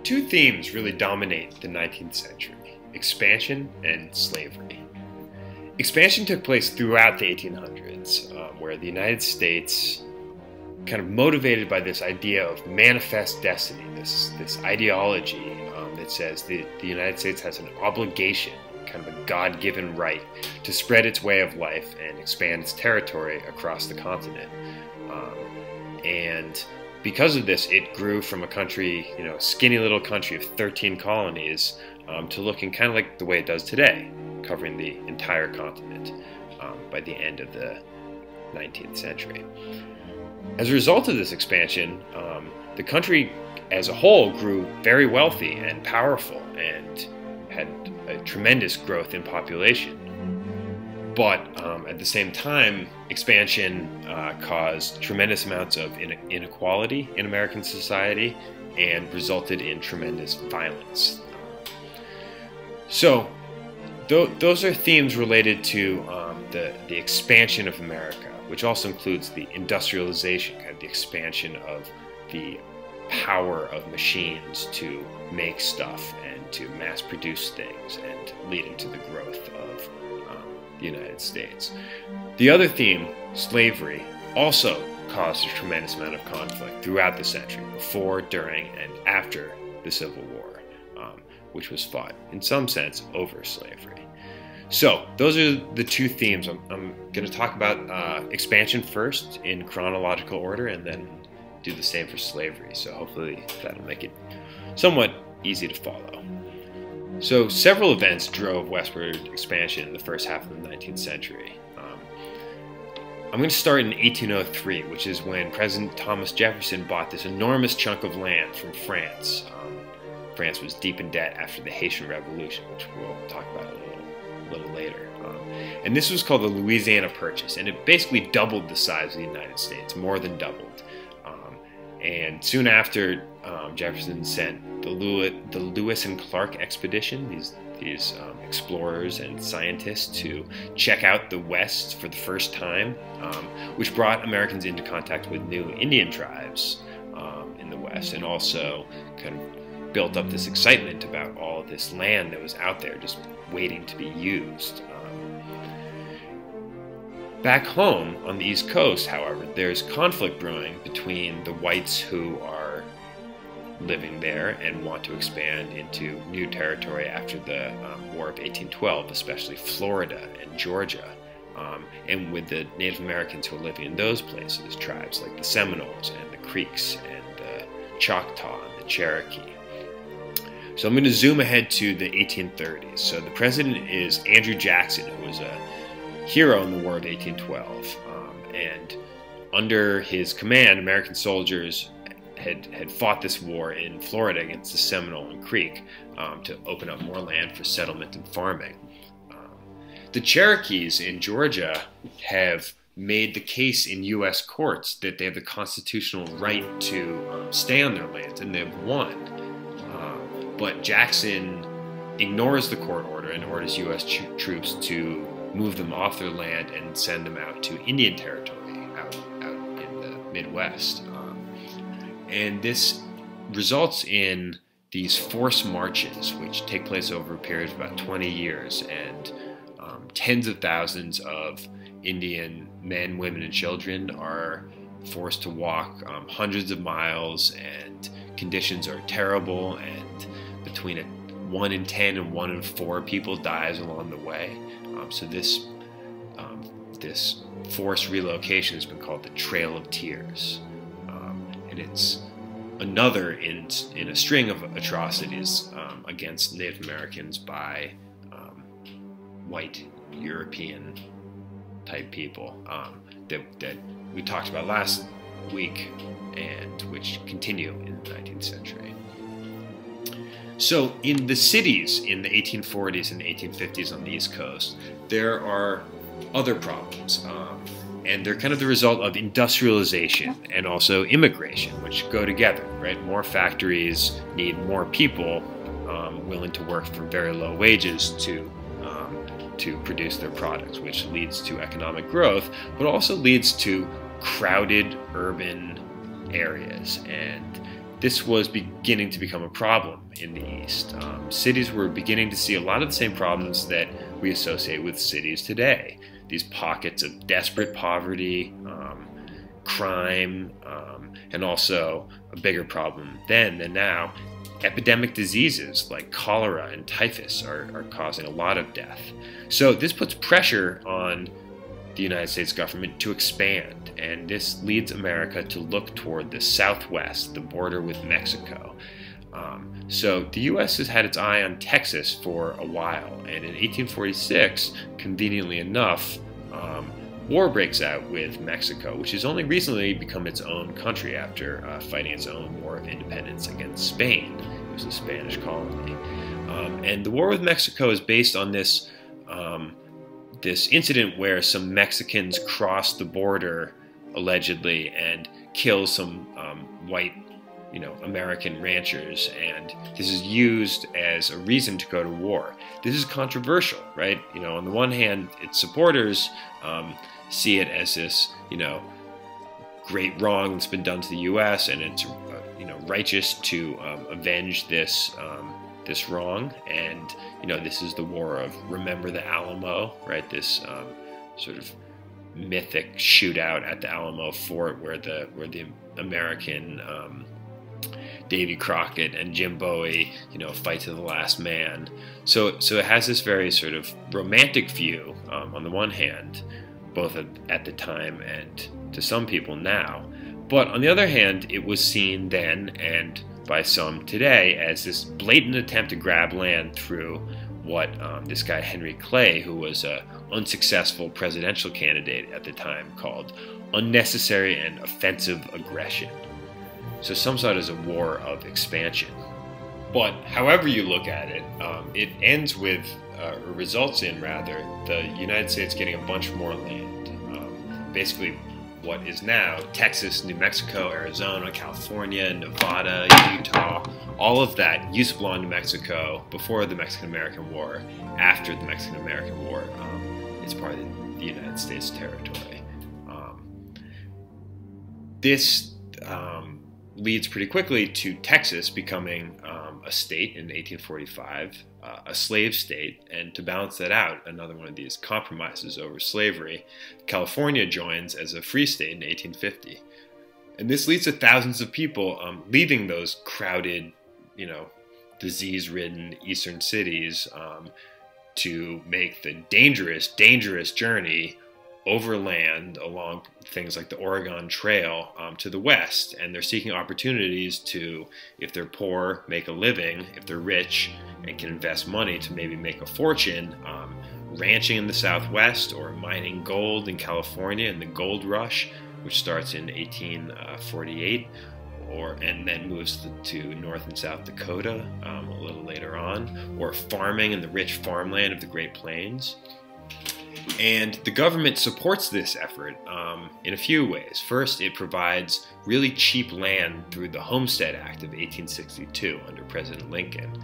Two themes really dominate the 19th century: expansion and slavery. Expansion took place throughout the 1800s, where the United States, kind of motivated by this idea of manifest destiny, this ideology that says the United States has an obligation, kind of a God-given right, to spread its way of life and expand its territory across the continent. And because of this, it grew from a country, a skinny little country of 13 colonies, to looking kind of like the way it does today, covering the entire continent by the end of the 19th century. As a result of this expansion, the country as a whole grew very wealthy and powerful and had a tremendous growth in population. But at the same time, expansion caused tremendous amounts of inequality in American society and resulted in tremendous violence. So those are themes related to the expansion of America, which also includes the industrialization, kind of the expansion of the power of machines to make stuff and to mass produce things, and leading to the growth of the United States. The other theme, slavery, also caused a tremendous amount of conflict throughout the century, before, during, and after the Civil War, which was fought, in some sense, over slavery. So those are the two themes. I'm going to talk about expansion first in chronological order, and then do the same for slavery. So hopefully that'll make it somewhat easy to follow. So several events drove westward expansion in the first half of the 19th century. I'm going to start in 1803, which is when President Thomas Jefferson bought this enormous chunk of land from France. France was deep in debt after the Haitian Revolution, which we'll talk about a little later. And this was called the Louisiana Purchase, and it basically doubled the size of the United States, more than doubled. And soon after, Jefferson sent the Lewis and Clark expedition, these explorers and scientists, to check out the West for the first time, which brought Americans into contact with new Indian tribes in the West, and also kind of built up this excitement about all of this land that was out there just waiting to be used. Back home on the East Coast, however, there's conflict brewing between the whites who are living there and want to expand into new territory after the War of 1812, especially Florida and Georgia, and with the Native Americans who are living in those places, tribes like the Seminoles and the Creeks and the Choctaw and the Cherokee. So I'm going to zoom ahead to the 1830s. So the president is Andrew Jackson, who was a hero in the War of 1812. And under his command, American soldiers had fought this war in Florida against the Seminole and Creek to open up more land for settlement and farming. The Cherokees in Georgia have made the case in U.S. courts that they have the constitutional right to stay on their lands, and they've won. But Jackson ignores the court order and orders U.S. troops to move them off their land and send them out to Indian territory out in the Midwest. And this results in these forced marches, which take place over a period of about 20 years, and tens of thousands of Indian men, women, and children are forced to walk hundreds of miles, and conditions are terrible, and between 1 in 10 and 1 in 4 people dies along the way. So this forced relocation has been called the Trail of Tears, and it's another in a string of atrocities against Native Americans by white European type people that we talked about last week, and which continue in the 19th century. So in the cities in the 1840s and 1850s on the East Coast, there are other problems, and they're kind of the result of industrialization and also immigration, which go together, right? More factories need more people willing to work for very low wages to produce their products, which leads to economic growth, but also leads to crowded urban areas. And this was beginning to become a problem in the East. Cities were beginning to see a lot of the same problems that we associate with cities today. These pockets of desperate poverty, crime, and also a bigger problem then than now, epidemic diseases like cholera and typhus are causing a lot of death. So this puts pressure on the United States government to expand, and this leads America to look toward the southwest, the border with Mexico. So the U.S. has had its eye on Texas for a while, and in 1846, conveniently enough, war breaks out with Mexico, which has only recently become its own country after fighting its own war of independence against Spain. It was a Spanish colony. And the war with Mexico is based on this this incident where some Mexicans crossed the border, allegedly, and kill some white, American ranchers, and this is used as a reason to go to war. This is controversial, right? On the one hand, its supporters see it as this, great wrong that's been done to the U.S., and it's, righteous to avenge this this wrong, and this is the war of Remember the Alamo, right? This sort of mythic shootout at the Alamo Fort where the American Davy Crockett and Jim Bowie, fight to the last man. So it has this very sort of romantic view on the one hand, both at the time and to some people now. But on the other hand, it was seen then and by some today as this blatant attempt to grab land through what this guy Henry Clay, who was an unsuccessful presidential candidate at the time, called unnecessary and offensive aggression. So some saw it as a war of expansion. But however you look at it, it ends with, or results in rather, the United States getting a bunch more land. Basically what is now Texas, New Mexico, Arizona, California, Nevada, Utah, all of that used to belong to Mexico before the Mexican-American War. After the Mexican-American War, it's part of the United States territory. This leads pretty quickly to Texas becoming a state in 1845, a slave state, and to balance that out, another one of these compromises over slavery, California joins as a free state in 1850. And this leads to thousands of people leaving those crowded, disease-ridden eastern cities to make the dangerous journey overland along things like the Oregon Trail to the west, and they're seeking opportunities to, if they're poor, make a living, if they're rich and can invest money to maybe make a fortune, ranching in the Southwest or mining gold in California in the gold rush, which starts in 1848 and then moves to North and South Dakota a little later on, or farming in the rich farmland of the Great Plains. And the government supports this effort in a few ways. First, it provides really cheap land through the Homestead Act of 1862 under President Lincoln.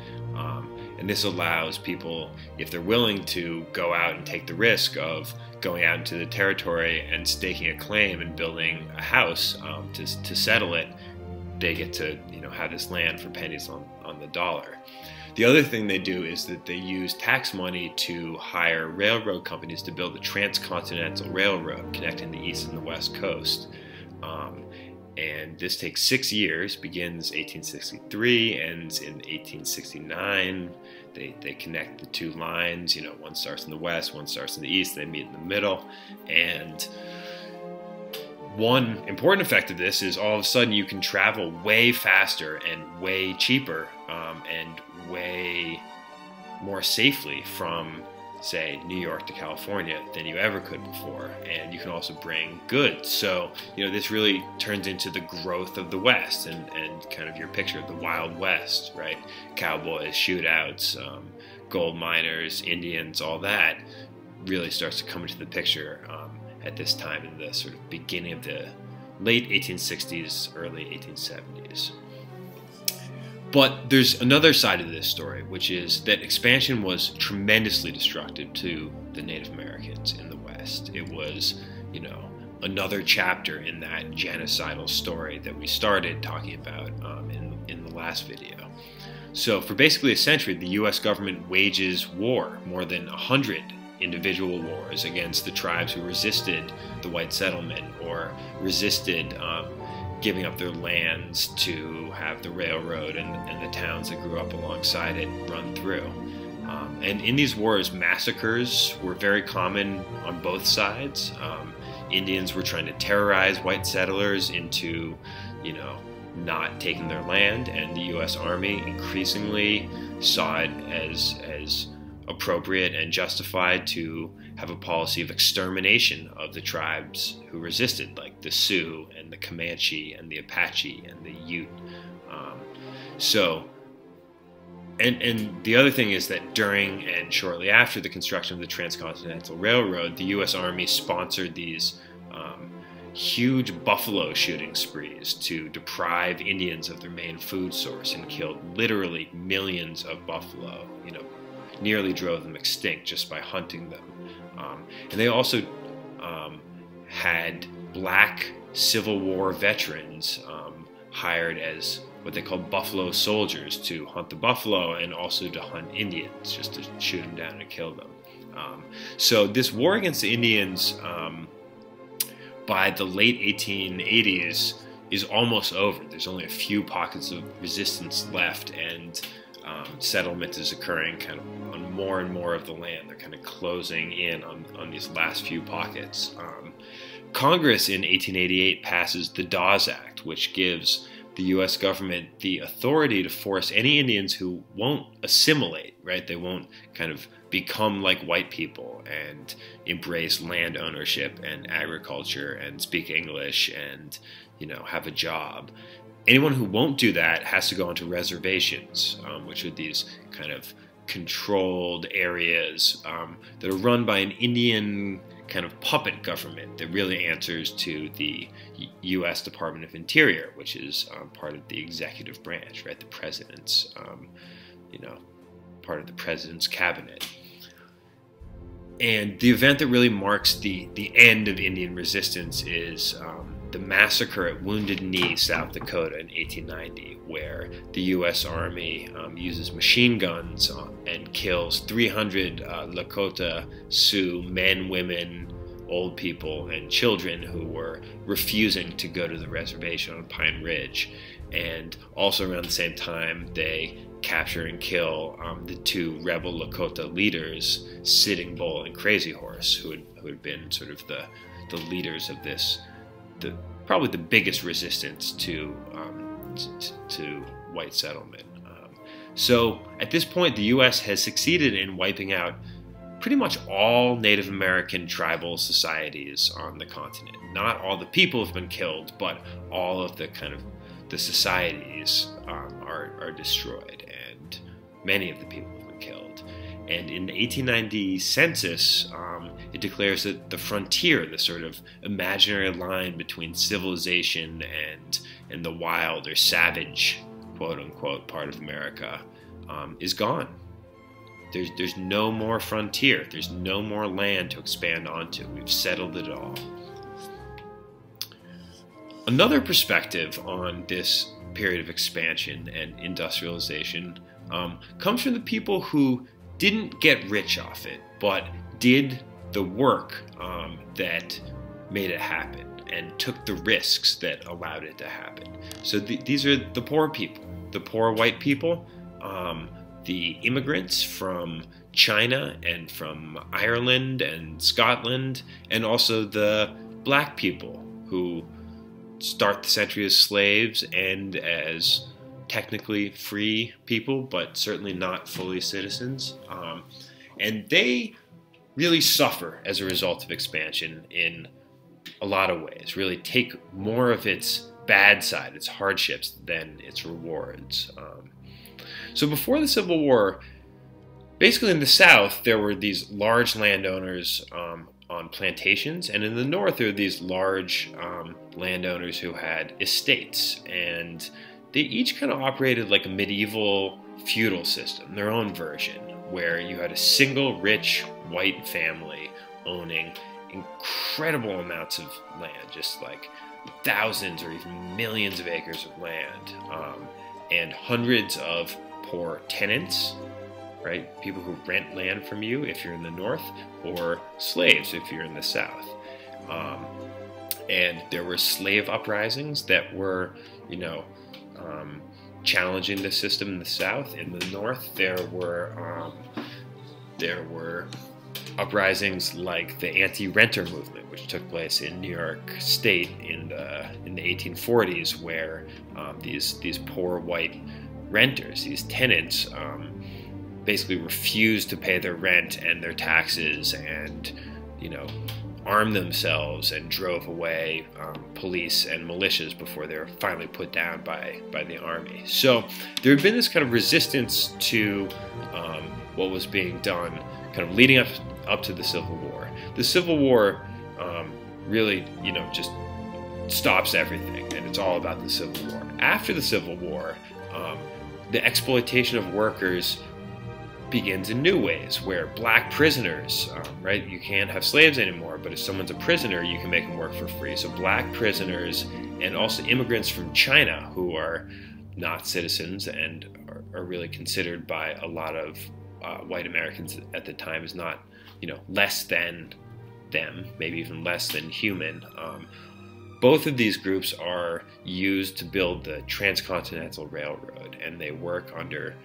And this allows people, if they're willing to go out and take the risk of going out into the territory and staking a claim and building a house to settle it, they get to have this land for pennies on the dollar. The other thing they do is that they use tax money to hire railroad companies to build the transcontinental railroad connecting the east and the west coast. And this takes 6 years, begins 1863, ends in 1869. They connect the two lines, one starts in the west, one starts in the east, they meet in the middle. And one important effect of this is all of a sudden you can travel way faster and way cheaper and way more safely from, say, New York to California than you ever could before. And you can also bring goods. So, this really turns into the growth of the West and kind of your picture of the Wild West, right? Cowboys, shootouts, gold miners, Indians, all that really starts to come into the picture at this time in the sort of beginning of the late 1860s, early 1870s. But there's another side of this story, which is that expansion was tremendously destructive to the Native Americans in the West. It was, another chapter in that genocidal story that we started talking about in in the last video. So for basically a century, the U.S. government wages war, more than 100 individual wars against the tribes who resisted the white settlement or resisted giving up their lands to have the railroad and the towns that grew up alongside it run through. And in these wars, massacres were very common on both sides. Indians were trying to terrorize white settlers into, not taking their land, and the U.S. Army increasingly saw it as appropriate and justified to have a policy of extermination of the tribes who resisted, like the Sioux and the Comanche and the Apache and the Ute. And the other thing is that during and shortly after the construction of the Transcontinental Railroad, the U.S. Army sponsored these huge buffalo shooting sprees to deprive Indians of their main food source and killed literally millions of buffalo, nearly drove them extinct just by hunting them. And they also had black Civil War veterans hired as what they called buffalo soldiers to hunt the buffalo and also to hunt Indians, just to shoot them down and kill them. So this war against the Indians by the late 1880s is almost over. There's only a few pockets of resistance left, and settlement is occurring kind of on more and more of the land. They're kind of closing in on these last few pockets. Congress in 1888 passes the Dawes Act, which gives the U.S. government the authority to force any Indians who won't assimilate, right? They won't kind of become like white people and embrace land ownership and agriculture and speak English and, have a job. Anyone who won't do that has to go onto reservations, which are these kind of controlled areas that are run by an Indian kind of puppet government that really answers to the U.S. Department of Interior, which is part of the executive branch, right? The president's, part of the president's cabinet. And the event that really marks the end of Indian resistance is the massacre at Wounded Knee, South Dakota in 1890, where the U.S. Army uses machine guns and kills 300 Lakota Sioux men, women, old people, and children who were refusing to go to the reservation on Pine Ridge. And also around the same time, they capture and kill the two rebel Lakota leaders, Sitting Bull and Crazy Horse, who had been sort of the leaders of this, probably the biggest resistance to white settlement. So at this point, the U.S. has succeeded in wiping out pretty much all Native American tribal societies on the continent. Not all the people have been killed, but all of the kind of the societies are destroyed, and many of the people have been killed. And in the 1890 census, it declares that the frontier, the sort of imaginary line between civilization and the wild or savage, quote-unquote, part of America, is gone. There's no more frontier. There's no more land to expand onto. We've settled it all. Another perspective on this period of expansion and industrialization comes from the people who didn't get rich off it, but did the work that made it happen and took the risks that allowed it to happen. So these are the poor people, the poor white people, the immigrants from China and from Ireland and Scotland, and also the black people who start the century as slaves and as technically free people, but certainly not fully citizens. And they really suffer as a result of expansion in a lot of ways, really take more of its bad side, its hardships, than its rewards. So before the Civil War, basically in the South, there were these large landowners on plantations, and in the North, there were these large landowners who had estates, and they each kind of operated like a medieval feudal system, their own version, where you had a single rich white family owning incredible amounts of land, just like thousands or even millions of acres of land. and hundreds of poor tenants, right? People who rent land from you if you're in the north, or slaves if you're in the south. And there were slave uprisings that were, challenging the system in the south. In the north, there were uprisings like the anti-renter movement, which took place in New York State in the 1840s, where these poor white renters, these tenants, basically refused to pay their rent and their taxes, and armed themselves and drove away police and militias before they were finally put down by the army. So there had been this kind of resistance to what was being done, kind of leading up to the Civil War. The Civil War really, just stops everything, and it's all about the Civil War. After the Civil War, the exploitation of workers begins in new ways, where black prisoners, right? You can't have slaves anymore, but if someone's a prisoner, you can make them work for free. So black prisoners, and also immigrants from China who are not citizens and are really considered by a lot of white Americans at the time as not, less than them, maybe even less than human. Both of these groups are used to build the Transcontinental Railroad, and they work under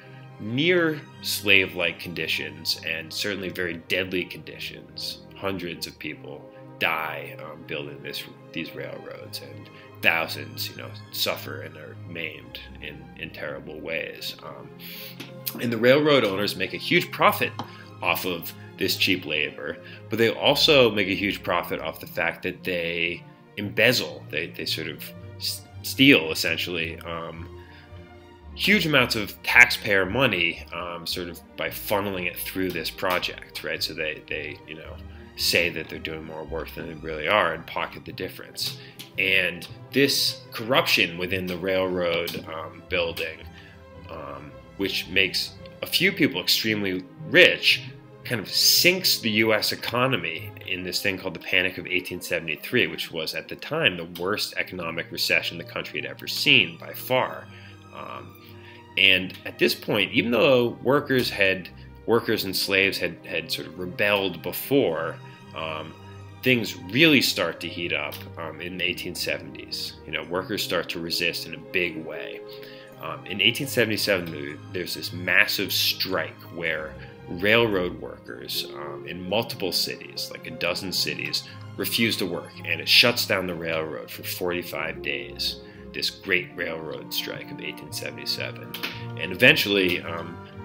near slave-like conditions, and certainly very deadly conditions. Hundreds of people die building these railroads, and thousands, suffer and are maimed in terrible ways. And the railroad owners make a huge profit off of this cheap labor, but they also make a huge profit off the fact that they embezzle, they sort of steal, essentially, huge amounts of taxpayer money, sort of by funneling it through this project, right? So they say that they're doing more work than they really are and pocket the difference. And this corruption within the railroad building, which makes a few people extremely rich, kind of sinks the U.S. economy in this thing called the Panic of 1873, which was at the time the worst economic recession the country had ever seen by far. And at this point, even though workers and slaves had sort of rebelled before, things really start to heat up in the 1870s. Workers start to resist in a big way. In 1877, there's this massive strike where railroad workers in multiple cities, like a dozen cities, refuse to work, and it shuts down the railroad for 45 days. This great railroad strike of 1877. And eventually,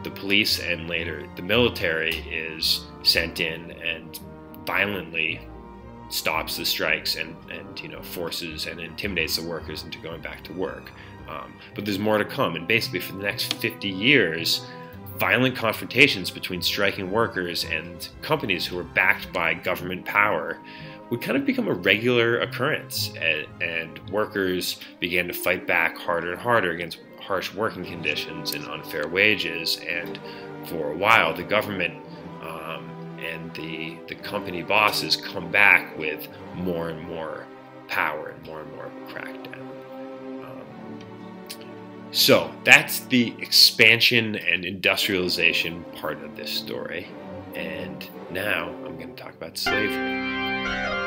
the police and later the military is sent in and violently stops the strikes and forces and intimidates the workers into going back to work. But there's more to come, and basically for the next 50 years, violent confrontations between striking workers and companies who are backed by government power would kind of become a regular occurrence, and workers began to fight back harder and harder against harsh working conditions and unfair wages. And for a while, the government and the company bosses come back with more and more power and more of a crackdown. So that's the expansion and industrialization part of this story. And now I'm going to talk about slavery.